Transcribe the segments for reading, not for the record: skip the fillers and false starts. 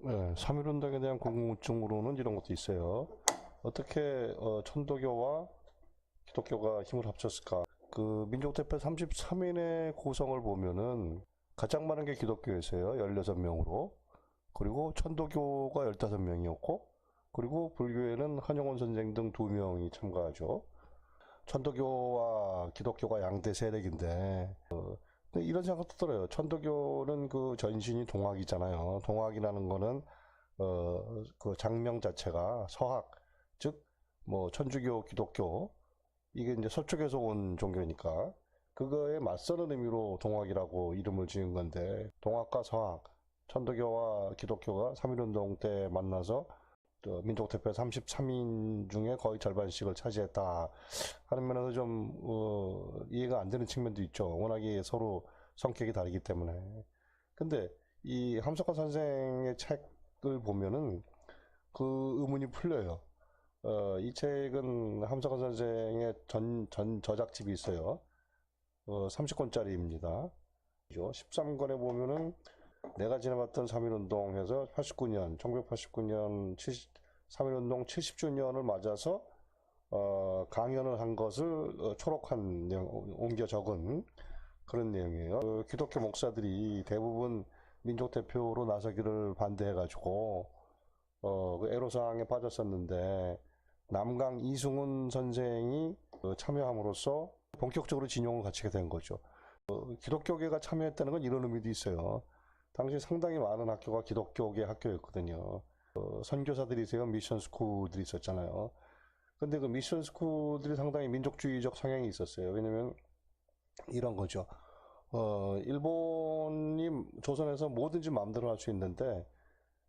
네, 3.1운동에 대한 궁금증으로는 이런 것도 있어요. 어떻게 천도교와 기독교가 힘을 합쳤을까? 그 민족대표 33인의 구성을 보면은 가장 많은 게 기독교였어요. 16명으로. 그리고 천도교가 15명이었고, 그리고 불교에는 한영원 선생 등 2명이 참가하죠. 천도교와 기독교가 양대 세력인데, 근데 이런 생각도 들어요. 천도교는 그 전신이 동학이잖아요. 동학이라는 거는 그 장명 자체가 서학, 즉 뭐 천주교, 기독교 이게 이제 서쪽에서 온 종교니까 그거에 맞서는 의미로 동학이라고 이름을 지은 건데 동학과 서학, 천도교와 기독교가 3.1운동 때 만나서 민족대표 33인 중에 거의 절반씩을 차지했다 하는 면에서 좀 이해가 안 되는 측면도 있죠. 워낙에 서로 성격이 다르기 때문에. 근데 이 함석화 선생의 책을 보면은 그 의문이 풀려요. 이 책은 함석화 선생의 전 저작집이 있어요. 30권짜리입니다. 13권에 보면은 내가 지나봤던 3.1운동 해서 89년, 1989년 3.1운동 70주년을 맞아서 강연을 한 것을 초록한 내용, 옮겨 적은 그런 내용이에요. 기독교 목사들이 대부분 민족 대표로 나서기를 반대해가지고 그 애로사항에 빠졌었는데 남강 이승훈 선생이 참여함으로써 본격적으로 진용을 갖추게 된 거죠. 기독교계가 참여했다는 건 이런 의미도 있어요. 당시 상당히 많은 학교가 기독교계 학교였거든요. 선교사들이세요, 미션 스쿨들이 있었잖아요. 근데 그 미션 스쿨들이 상당히 민족주의적 성향이 있었어요. 왜냐면 이런 거죠. 일본이 조선에서 뭐든지 마음대로 할 수 있는데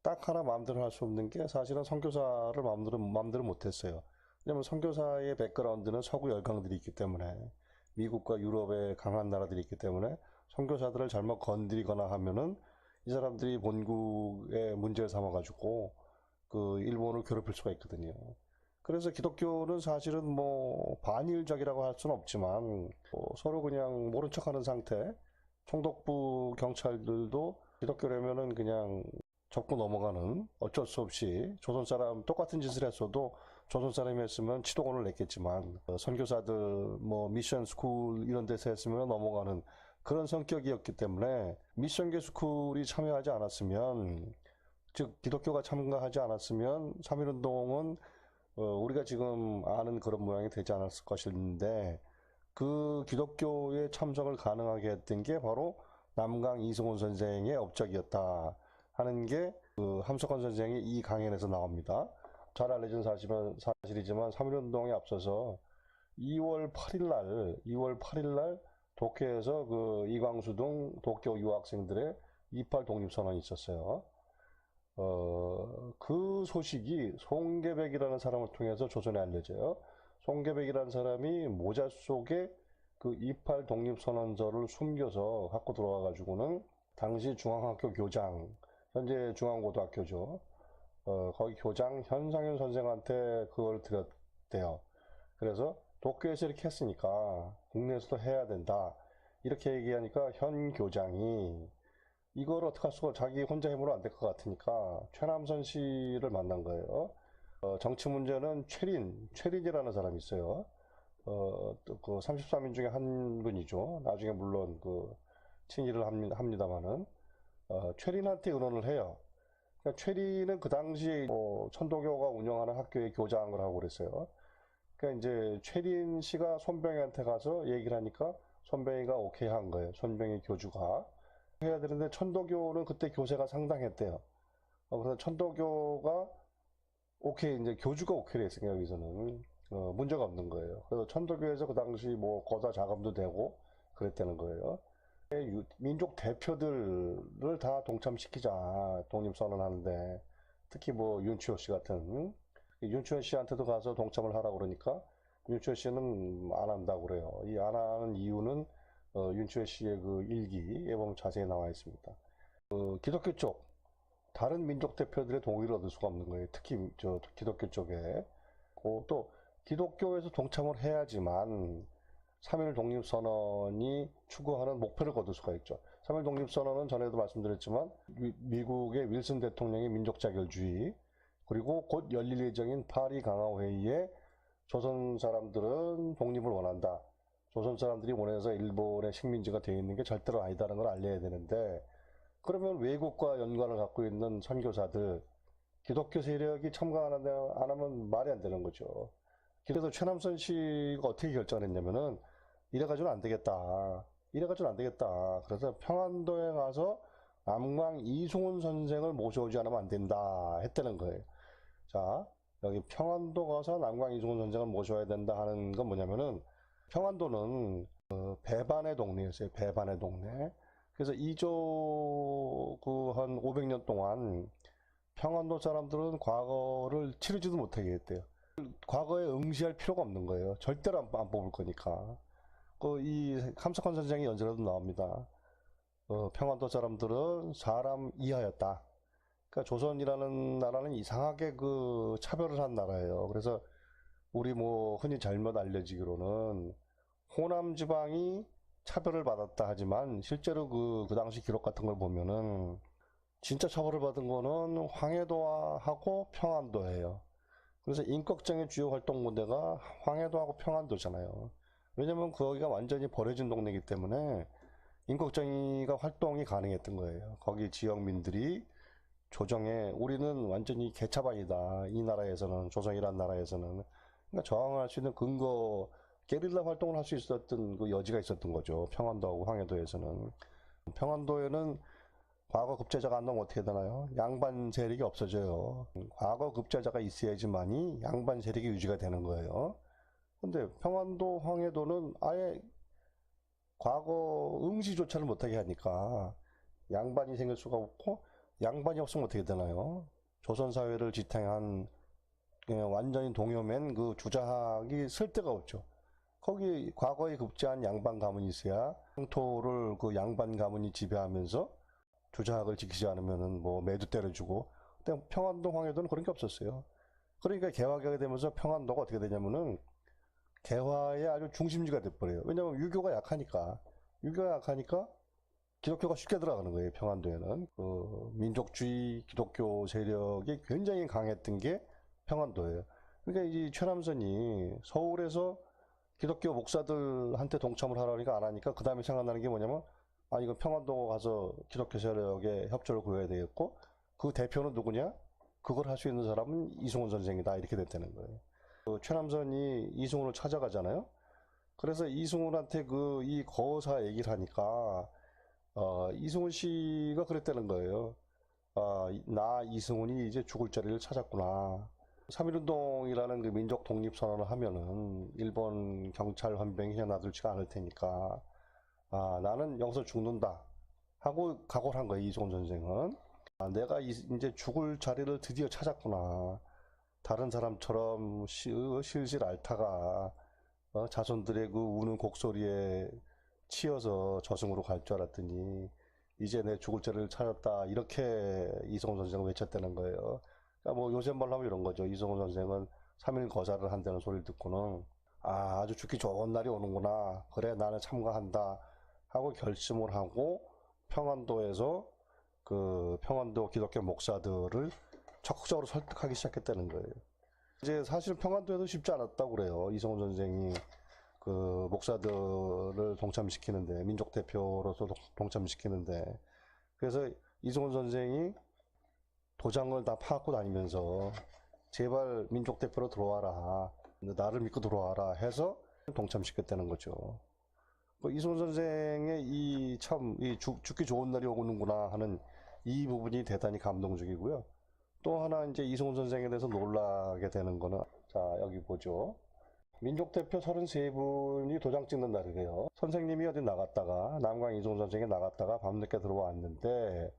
딱 하나 마음대로 할 수 없는 게 사실은 선교사를 마음대로 못했어요. 왜냐면 선교사의 백그라운드는 서구 열강들이 있기 때문에 미국과 유럽의 강한 나라들이 있기 때문에 선교사들을 잘못 건드리거나 하면은 이 사람들이 본국의 문제를 삼아가지고 그 일본을 괴롭힐 수가 있거든요. 그래서 기독교는 사실은 뭐 반일적이라고 할 수는 없지만 서로 그냥 모른 척하는 상태. 총독부 경찰들도 기독교라면은 그냥 접고 넘어가는 어쩔 수 없이 조선 사람 똑같은 짓을 했어도 조선 사람이 했으면 치도권을 냈겠지만 선교사들 뭐 미션 스쿨 이런 데서 했으면 넘어가는 그런 성격이었기 때문에 미션계 스쿨이 참여하지 않았으면 즉 기독교가 참가하지 않았으면 3.1운동은 우리가 지금 아는 그런 모양이 되지 않았을 것인데 그 기독교의 참석을 가능하게 했던 게 바로 남강 이승훈 선생의 업적이었다 하는 게 그 함석헌 선생의 이 강연에서 나옵니다. 잘 알려진 사실이지만 3.1운동에 앞서서 2월 8일 날 도쿄에서 그 이광수 등 도쿄 유학생들의 28 독립선언이 있었어요. 그 소식이 송계백이라는 사람을 통해서 조선에 알려져요. 송계백이라는 사람이 모자 속에 그 28 독립선언서를 숨겨서 갖고 들어와가지고는 당시 중앙학교 교장, 현재 중앙고등학교죠. 거기 교장 현상윤 선생한테 그걸 드렸대요. 그래서 도쿄에서 이렇게 했으니까 국내에서도 해야 된다. 이렇게 얘기하니까 현 교장이 이걸 어떻게 할 수가 자기 혼자 힘으로 안 될 것 같으니까 최남선 씨를 만난 거예요. 정치 문제는 최린이라는 사람이 있어요. 또그 33인 중에 한 분이죠. 나중에 물론 그 친일을 합니다만은 최린한테 의논을 해요. 그러니까 최린은 그 당시 천도교가 운영하는 학교의 교장을 하고 그랬어요. 그러니까 이제 최린 씨가 손병희한테 가서 얘기를 하니까 손병희가 오케이 한 거예요. 손병희 교주가. 해야 되는데 천도교는 그때 교세가 상당했대요. 그래서 천도교가 오케이 이제 교주가 오케이를 했으니까 여기서는 문제가 없는 거예요. 그래서 천도교에서 그 당시 뭐 거사 자금도 되고 그랬다는 거예요. 민족 대표들을 다 동참시키자 독립선언하는데 특히 뭐 윤치호 씨 같은 윤치호 씨한테도 가서 동참을 하라고 그러니까 윤치호 씨는 안 한다고 그래요. 이 안 하는 이유는 윤치호 씨의 그 일기에 보면 자세히 나와 있습니다. 기독교 쪽 다른 민족 대표들의 동의를 얻을 수가 없는 거예요. 특히 저 기독교 쪽에 또 기독교에서 동참을 해야지만 3.1 독립선언이 추구하는 목표를 거둘 수가 있죠. 3.1 독립선언은 전에도 말씀드렸지만 미국의 윌슨 대통령의 민족자결주의, 그리고 곧 열릴 예정인 파리 강화회의에 조선 사람들은 독립을 원한다, 조선 사람들이 원해서 일본의 식민지가 되어 있는 게 절대로 아니다라는 걸 알려야 되는데, 그러면 외국과 연관을 갖고 있는 선교사들, 기독교 세력이 참가 안 하면 말이 안 되는 거죠. 그래서 최남선 씨가 어떻게 결정을 했냐면은, 이래가지고는 안 되겠다. 이래가지고는 안 되겠다. 그래서 평안도에 가서 남광 이승훈 선생을 모셔오지 않으면 안 된다 했다는 거예요. 자, 여기 평안도 가서 남광 이승훈 선생을 모셔야 된다 하는 건 뭐냐면은, 평안도는 배반의 동네였어요. 배반의 동네. 그래서 이조 한 500년 동안 평안도 사람들은 과거를 치르지도 못하게 했대요. 과거에 응시할 필요가 없는 거예요. 절대로 안 뽑을 거니까. 이 함석헌 선생의 연설에도 나옵니다. 평안도 사람들은 사람 이하였다. 그러니까 조선이라는 나라는 이상하게 차별을 한 나라예요. 그래서 우리 흔히 잘못 알려지기로는 호남 지방이 차별을 받았다 하지만, 실제로 그 당시 기록 같은 걸 보면은 진짜 처벌을 받은 거는 황해도하고 평안도예요. 그래서 임꺽정의 주요 활동 무대가 황해도하고 평안도잖아요. 왜냐면 거기가 완전히 버려진 동네이기 때문에 임꺽정이가 활동이 가능했던 거예요. 거기 지역민들이 조정에, 우리는 완전히 개차반이다, 이 나라에서는, 조정이란 나라에서는. 그러니까 저항할 수 있는 근거, 게릴라 활동을 할 수 있었던 그 여지가 있었던 거죠. 평안도하고 황해도에서는. 평안도에는 과거 급제자가 안 나오면 어떻게 되나요? 양반 세력이 없어져요. 과거 급제자가 있어야지만이 양반 세력이 유지가 되는 거예요. 근데 평안도, 황해도는 아예 과거 응시조차를 못하게 하니까 양반이 생길 수가 없고, 양반이 없으면 어떻게 되나요? 조선사회를 지탱한 완전히 동요맨 주자학이 쓸 데가 없죠. 거기 과거에 급제한 양반 가문이 있어야 영토를 양반 가문이 지배하면서 주자학을 지키지 않으면은 매도 때려주고. 근데 평안도, 황해도는 그런 게 없었어요. 그러니까 개화가 되면서 평안도가 어떻게 되냐면은 개화의 아주 중심지가 돼버려요. 왜냐면 유교가 약하니까. 기독교가 쉽게 들어가는 거예요. 평안도에는 민족주의 기독교 세력이 굉장히 강했던 게 평안도예요. 그러니까 이 최남선이 서울에서 기독교 목사들한테 동참을 하라니까 안 하니까, 그 다음에 생각나는 게 뭐냐면, 이거 평안도 가서 기독교 세력에 협조를 구해야 되겠고, 그 대표는 누구냐? 그걸 할 수 있는 사람은 이승훈 선생이다, 이렇게 됐다는 거예요. 최남선이 이승훈을 찾아가잖아요. 그래서 이승훈한테 이 거사 얘기를 하니까 이승훈 씨가 그랬다는 거예요. 나 이승훈이 이제 죽을 자리를 찾았구나. 3.1운동이라는 그 민족 독립 선언을 하면은 일본 경찰 헌병이 그냥 놔두지가 않을 테니까, 나는 여기서 죽는다 하고 각오를 한 거예요. 이승훈 선생은. 내가 이제 죽을 자리를 드디어 찾았구나. 다른 사람처럼 실실 앓다가 자손들의 우는 곡소리에 치여서 저승으로 갈 줄 알았더니 이제 내 죽을 자리를 찾았다, 이렇게 이승훈 선생은 외쳤다는 거예요. 그러니까 요새 말로 하면 이런 거죠. 이승훈 선생은 3.1 거사를 한다는 소리를 듣고는 아주 죽기 좋은 날이 오는구나, 그래 나는 참가한다 하고 결심을 하고 평안도에서 평안도 기독교 목사들을 적극적으로 설득하기 시작했다는 거예요. 이제 사실 평안도에도 쉽지 않았다고 그래요. 이승훈 선생이 목사들을 동참시키는데, 민족 대표로서 동참시키는데. 그래서 이승훈 선생이 도장을 다 파갖고 다니면서 제발 민족 대표로 들어와라, 나를 믿고 들어와라 해서 동참시켰다는 거죠. 이승훈 선생의 이 죽기 좋은 날이 오는구나 하는 이 부분이 대단히 감동적이고요. 또 하나 이제 이승훈 선생에 대해서 놀라게 되는 거는, 자 여기 보죠. 민족대표 33분이 도장 찍는 날이래요. 선생님이 어디 나갔다가, 남광 이승훈 선생이 나갔다가 밤늦게 들어왔는데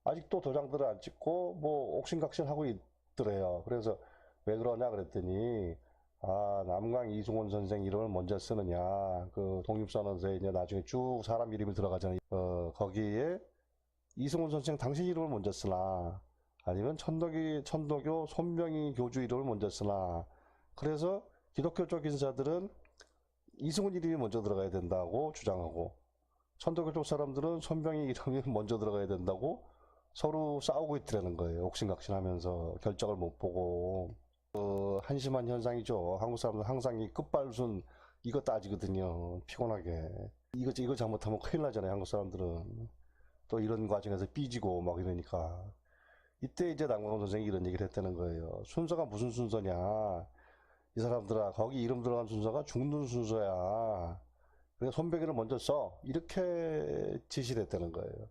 아직도 도장들을 안 찍고 옥신각신 하고 있더래요. 그래서 왜 그러냐 그랬더니, 남광 이승훈 선생 이름을 먼저 쓰느냐, 독립선언서에 이제 나중에 쭉 사람 이름이 들어가잖아요. 거기에 이승훈 선생 당신 이름을 먼저 쓰나, 아니면 천도교 손병희 교주 이름을 먼저 쓰나. 그래서 기독교 쪽 인사들은 이승훈 이름이 먼저 들어가야 된다고 주장하고, 천도교 쪽 사람들은 손병희 이름이 먼저 들어가야 된다고 서로 싸우고 있더라는 거예요. 옥신각신하면서 결정을 못 보고. 한심한 현상이죠. 한국 사람들 항상 이 끝발순 이거 따지거든요. 피곤하게. 이거 잘못하면 큰일 나잖아요. 한국 사람들은. 또 이런 과정에서 삐지고 막 이러니까. 이때 이제 남광 선생이 이런 얘기를 했다는 거예요. 순서가 무슨 순서냐. 이 사람들아, 거기 이름 들어간 순서가 죽는 순서야. 그래서 손병희를 먼저 써. 이렇게 지시를 했다는 거예요.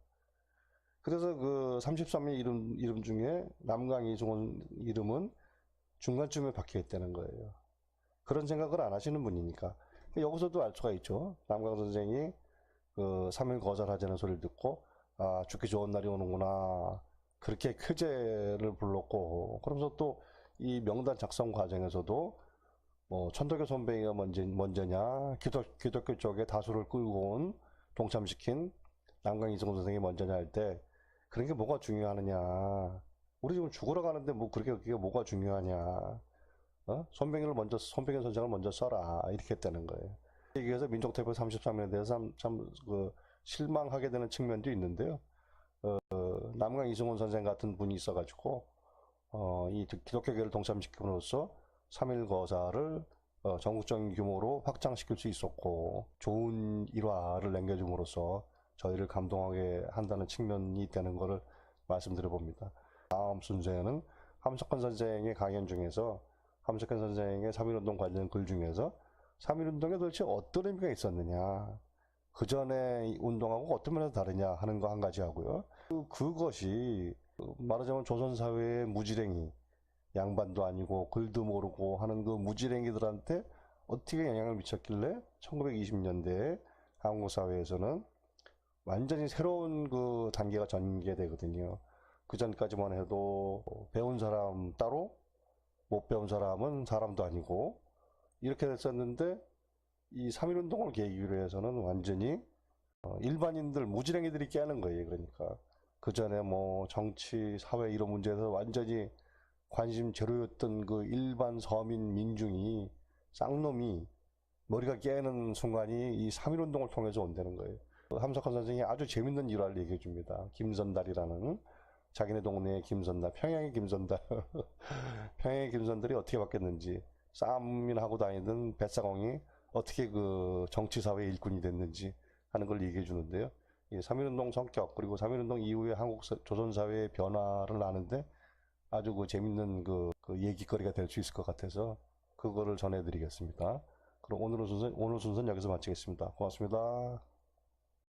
그래서 그 33명 이름 중에 남강 이승원 이름은 중간쯤에 박혀 있다는 거예요. 그런 생각을 안 하시는 분이니까. 여기서도 알 수가 있죠. 남강 선생이 그 3일 거절하자는 소리를 듣고, 아, 죽기 좋은 날이 오는구나. 그렇게 쾌재를 불렀고, 그러면서 또 이 명단 작성 과정에서도 뭐 천도교 손병희가 먼저냐, 기독교 쪽에 다수를 끌고 온 동참시킨 남강 이승원 선생이 먼저냐 할 때, 그런 게 뭐가 중요하느냐. 우리 지금 죽으러 가는데 뭐 그게 뭐가 중요하냐. 손병희 선생을 먼저 써라. 이렇게 했다는 거예요. 얘기해서 민족대표 33명에 대해서 참 실망하게 되는 측면도 있는데요. 남강 이승원 선생 같은 분이 있어가지고, 이 기독교계를 동참시킴으로써 3.1 거사를 전국적인 규모로 확장시킬 수 있었고, 좋은 일화를 남겨줌으로써 저희를 감동하게 한다는 측면이 있다는 것을 말씀드려 봅니다. 다음 순서에는 함석헌 선생의 강연 중에서 함석헌 선생의 3.1운동 관련 글 중에서 3.1운동에 도대체 어떤 의미가 있었느냐, 그 전에 운동하고 어떤 면에서 다르냐 하는 거 한 가지 하고요. 그것이 말하자면 조선사회의 무지랭이, 양반도 아니고 글도 모르고 하는 그 무지랭이들한테 어떻게 영향을 미쳤길래 1920년대에 한국 사회에서는 완전히 새로운 그 단계가 전개되거든요. 그 전까지만 해도 배운 사람 따로, 못 배운 사람은 사람도 아니고 이렇게 됐었는데, 이 3.1운동을 계기로 해서는 완전히 일반인들, 무지랭이들이 깨는 거예요. 그러니까 그 전에 뭐 정치, 사회 이런 문제에서 완전히 관심 제로였던 그 일반 서민 민중이, 쌍놈이 머리가 깨는 순간이 이 3.1운동을 통해서 온다는 거예요. 함석헌 선생이 아주 재밌는 일화를 얘기해 줍니다. 김선달이라는, 자기네 동네의 김선달, 평양의 김선달. 평양의 김선달이 어떻게 바뀌었는지, 싸움이나 하고 다니던 뱃사공이 어떻게 그 정치사회 일꾼이 됐는지 하는 걸 얘기해 주는데요. 이 3.1운동 성격, 그리고 3.1운동 이후에 조선사회의 변화를 아는데 아주 그 재밌는 그 얘기거리가 될 수 있을 것 같아서 그거를 전해드리겠습니다. 그럼 오늘 순서는 여기서 마치겠습니다. 고맙습니다.